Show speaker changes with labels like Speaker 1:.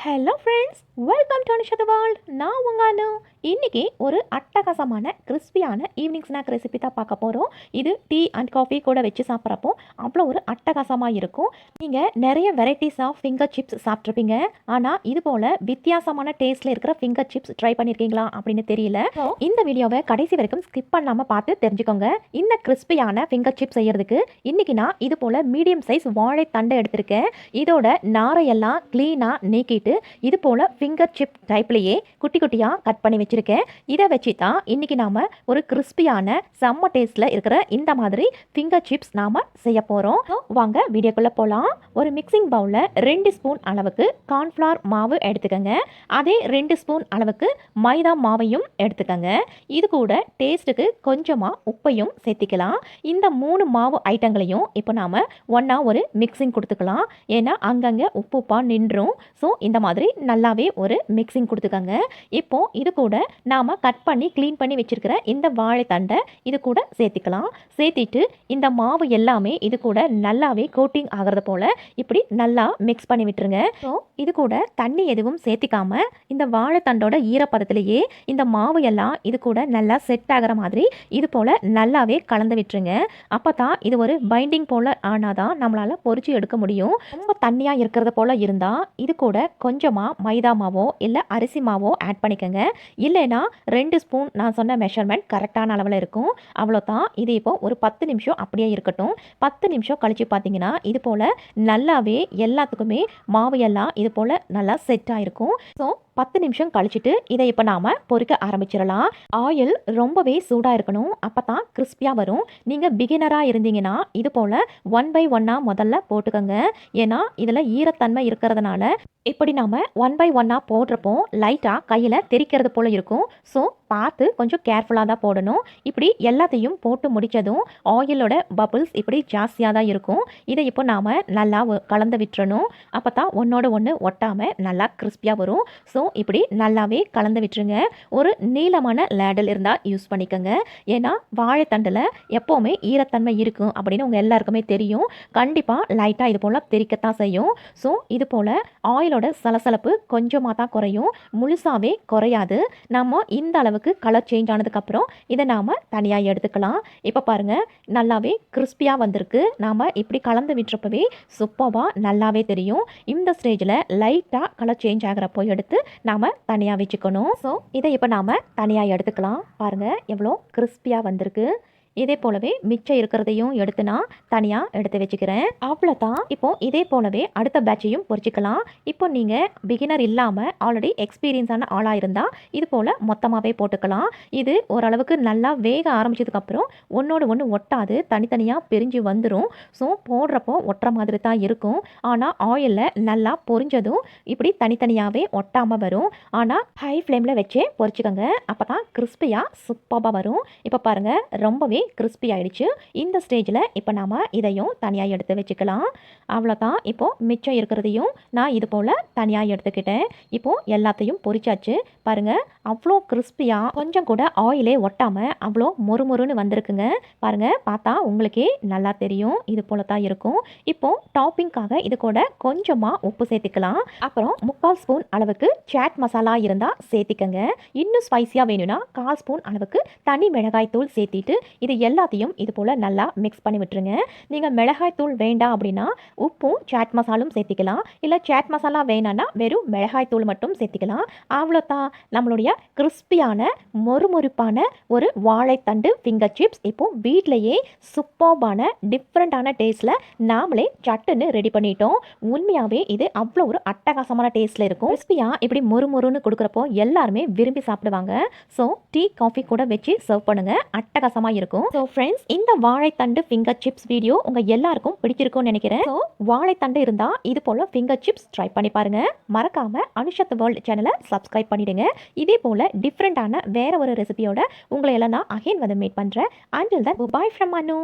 Speaker 1: Hello friends, welcome to Anusha the world. நான் உங்கள் அனு. இன்றைக்கி ஒரு அட்டகாசமான கிறிஸ்பியான ஈவினிங் ஸ்நாக் ரெசிபி தான் பார்க்க போகிறோம். இது டீ அண்ட் காஃபி கூட வச்சு சாப்பிட்றப்போ அவ்வளோ ஒரு அட்டகாசமாக இருக்கும். நீங்கள் நிறைய வெரைட்டிஸ் ஆஃப் ஃபிங்கர் சிப்ஸ் சாப்பிட்ருப்பீங்க. ஆனால் இது போல் வித்தியாசமான டேஸ்ட்டில் இருக்கிற ஃபிங்கர் சிப்ஸ் ட்ரை பண்ணியிருக்கீங்களா அப்படின்னு தெரியல. இந்த வீடியோவை கடைசி வரைக்கும் ஸ்கிப் பண்ணாமல் பார்த்து தெரிஞ்சுக்கோங்க. இந்த கிறிஸ்பியான ஃபிங்கர் சிப்ஸ் செய்யறதுக்கு இன்றைக்கி நான் இது போல் மீடியம் சைஸ் வாழைத்தண்டை எடுத்திருக்கேன். இதோட நாரையெல்லாம் க்ளீனாக நீக்கிட்டு இது போல் ஃபிங்கர் சிப் டைப்லேயே குட்டி குட்டியாக கட் பண்ணி வச்சுருக்கேன். இதை வச்சு தான் இன்றைக்கி நாம் ஒரு கிறிஸ்பியான செம்ம டேஸ்ட்டில் இருக்கிற இந்த மாதிரி ஃபிங்கர் சிப்ஸ் நாம் செய்ய போகிறோம். வாங்க வீடியோக்குள்ளே போகலாம். ஒரு மிக்சிங் பவுலில் 2 ஸ்பூன் அளவுக்கு கார்ன்ஃப்ளவர் மாவு எடுத்துக்கோங்க. அதே 2 ஸ்பூன் அளவுக்கு மைதா மாவையும் எடுத்துக்கோங்க. இது கூட டேஸ்ட்டுக்கு கொஞ்சமாக உப்பையும் சேர்த்திக்கலாம். இந்த 3 மாவு ஐட்டங்களையும் இப்போ நாம் ஒன்றா ஒரு மிக்சிங் கொடுத்துக்கலாம். ஏன்னா அங்கங்கே உப்புப்பா நின்றும். ஸோ இந்த மாதிரி நல்லாவே ஒரு மிக்சிங் கொடுத்துக்கோங்க. இப்போ இது கூட நாம் கட் பண்ணி க்ளீன் பண்ணி வச்சுருக்கிற இந்த வாழைத்தண்டை இது கூட சேர்த்திக்கலாம். சேர்த்திட்டு இந்த மாவு எல்லாமே இது கூட நல்லாவே கோட்டிங் ஆகிறது போல் இப்படி நல்லா மிக்ஸ் பண்ணி விட்டுருங்க. ஸோ இது கூட தண்ணி எதுவும் சேர்த்திக்காம இந்த வாழைத்தண்டோட ஈரப்பதத்திலேயே இந்த மாவு எல்லாம் இது கூட நல்லா செட் ஆகிற மாதிரி இது போல் நல்லாவே கலந்து விட்டுருங்க. அப்போ தான் இது ஒரு பைண்டிங் போல் ஆனாதான் நம்மளால் பொரிச்சு எடுக்க முடியும். ரொம்ப தண்ணியாக இருக்கிறது போல் இருந்தால் இது கூட கொஞ்சமாக மைதா மாவோ இல்லை அரிசி மாவோ ஆட் பண்ணிக்கோங்க. இல்லைன்னா 2 ஸ்பூன் நான் சொன்ன மெஷர்மெண்ட் கரெக்டான அளவில் இருக்கும். அவ்வளோதான். இது இப்போ ஒரு 10 நிமிஷம் அப்படியே இருக்கட்டும். 10 நிமிஷம் கழித்து பார்த்தீங்கன்னா இது போல் நல்லாவே எல்லாத்துக்குமே மாவு எல்லாம் இது போல் நல்லா செட் ஆகிருக்கும். ஸோ 10 நிமிஷம் கழிச்சிட்டு இதை இப்போ நாம் பொரிக்க ஆரம்பிச்சிடலாம். ஆயில் ரொம்பவே சூடாக இருக்கணும். அப்போ தான் கிறிஸ்பியாக வரும். நீங்கள் பிகினராக இருந்தீங்கன்னா இது போல் 1 by 1 முதல்ல போட்டுக்கோங்க. ஏன்னா இதில் ஈரத்தன்மை இருக்கிறதுனால இப்படி நாம் 1 by 1 போடுறப்போ லைட்டாக கையில் தெரிக்கிறது போல் இருக்கும். ஸோ பார்த்து கொஞ்சம் கேர்ஃபுல்லாக தான் போடணும். இப்படி எல்லாத்தையும் போட்டு முடித்ததும் ஆயிலோட பபிள்ஸ் இப்படி ஜாஸ்தியாக தான் இருக்கும். இதை இப்போ நாம் நல்லா கலந்து விட்டுறணும். அப்போ தான் ஒன்றோட ஒன்று ஒட்டாமல் நல்லா கிறிஸ்பியாக வரும். ஸோ இப்படி நல்லாவே கலந்து விட்டுருங்க. ஒரு நீளமான லேடல் இருந்தால் யூஸ் பண்ணிக்கோங்க. ஏன்னா வாழைத்தண்டில் எப்போவுமே ஈரத்தன்மை இருக்கும் அப்படின்னு உங்கள் எல்லாருக்குமே தெரியும். கண்டிப்பாக லைட்டாக இது போல் தெரிக்கத்தான் செய்யும். ஸோ இது போல் ஆயிலோட சலசலப்பு கொஞ்சமாக தான் குறையும், முழுசாகவே குறையாது. நம்ம இந்த அளவுக்கு கலர் சேஞ்ச் ஆனதுக்கப்புறம் இதை நாம் தனியாக எடுத்துக்கலாம். இப்போ பாருங்கள் நல்லாவே கிறிஸ்பியாக வந்திருக்கு. நாம் இப்படி கலந்து விட்டுறப்பவே சூப்பராக நல்லாவே தெரியும். இந்த ஸ்டேஜில் லைட்டாக கலர் சேஞ்ச் ஆகிறப்போ எடுத்து நாம் தனியாக வச்சுக்கணும். ஸோ இதை இப்போ நாம் தனியாக எடுத்துக்கலாம். பாருங்கள் எவ்வளோ கிறிஸ்பியாக வந்திருக்கு. இதே போலவே மிச்சம் இருக்கிறதையும் எடுத்து நான் தனியாக எடுத்து வச்சுக்கிறேன். அவ்வளோதான். இப்போது இதே போலவே அடுத்த பேட்சையும் பொரிச்சிக்கலாம். இப்போ நீங்கள் பிகினர் இல்லாமல் ஆல்ரெடி எக்ஸ்பீரியன்ஸான ஆளாக இருந்தால் இது போல் மொத்தமாகவே போட்டுக்கலாம். இது ஓரளவுக்கு நல்லா வேக ஆரம்பித்ததுக்கப்புறம் ஒன்றோடு ஒன்று ஒட்டாது, தனித்தனியாக பிரிஞ்சு வந்துடும். ஸோ போடுறப்போ ஒட்டுற மாதிரி தான் இருக்கும். ஆனால் ஆயிலில் நல்லா பொரிஞ்சதும் இப்படி தனித்தனியாகவே ஒட்டாமல் வரும். ஆனால் ஹை ஃப்ளேமில் வச்சே பொரிச்சுக்கோங்க. அப்போ தான் கிறிஸ்பியாக சூப்பராக வரும். இப்போ பாருங்கள் ரொம்பவே கிறிஸ்பி ஆயிடுச்சு. இந்த ஸ்டேஜில் இப்போ நாம் இதையும் தனியாக எடுத்து வச்சுக்கலாம். அவ்வளோதான். இப்போது மிச்சம் இருக்கிறதையும் நான் இது போல் தனியாக எடுத்துக்கிட்டேன். இப்போது எல்லாத்தையும் பொரிச்சாச்சு. பாருங்கள் அவ்வளோ கிறிஸ்பியாக கொஞ்சம் கூட ஆயிலே ஒட்டாமல் அவ்வளோ மொறுமொறுன்னு வந்திருக்குங்க. பாருங்கள் பார்த்தா உங்களுக்கே நல்லா தெரியும். இது போல தான் இருக்கும். இப்போது டாப்பிங்காக இது கூட கொஞ்சமாக உப்பு சேர்த்துக்கலாம். அப்புறம் 3/4 ஸ்பூன் அளவுக்கு சாட் மசாலா இருந்தால் சேர்த்திக்கங்க. இன்னும் ஸ்பைஸியாக வேணும்னா 1/4 ஸ்பூன் அளவுக்கு தனி மிளகாய் தூள் சேர்த்திட்டு இது எல்லாத்தையும் இது போல் நல்லா மிக்ஸ் பண்ணி விட்டுருங்க. நீங்கள் மிளகாய் தூள் வேண்டாம் அப்படின்னா உப்பும் சாட் மசாலும் சேர்த்திக்கலாம். இல்லை சாட் மசாலா வேணான்னா வெறும் மிளகாய் தூள் மட்டும் சேர்த்திக்கலாம். அவ்வளோதான். நம்மளுடைய கிறிஸ்பியான மொறுமொறுப்பான ஒரு வாழைத்தண்டு ஃபிங்கர் சிப்ஸ் இப்போ வீட்டிலையே சூப்பர்பான டிஃப்ரெண்ட்டான டேஸ்ட்டில் நாமளே சட்டுன்னு ரெடி பண்ணிட்டோம். உண்மையாகவே இது அவ்வளோ ஒரு அட்டகாசமான டேஸ்ட்டில் இருக்கும். கிறிஸ்பியாக இப்படி மொறுமொறுன்னு கொடுக்குறப்போ எல்லாருமே விரும்பி சாப்பிடுவாங்க. ஸோ டீ காஃபி கூட வச்சு சர்வ் பண்ணுங்கள். அட்டகாசமாக இருக்கும். ஸோ ஃப்ரெண்ட்ஸ், இந்த வாழைத்தண்டு ஃபிங்கர் சிப்ஸ் வீடியோ உங்கள் எல்லாருக்கும் பிடிச்சிருக்கும்னு நினைக்கிறேன். ஸோ வாழைத்தண்டு இருந்தால் இது போல் ஃபிங்கர் சிப்ஸ் ட்ரை பண்ணி பாருங்கள். மறக்காமல் அனுஷா தி வேர்ல்ட் சேனலை சப்ஸ்கிரைப் பண்ணிவிடுங்க. இதே போல் டிஃப்ரெண்ட்டான வேறு ஒரு ரெசிபியோட உங்களை எல்லாம் நான் அகைன் வந்து மீட் பண்ணுறேன். Until then by from Anu.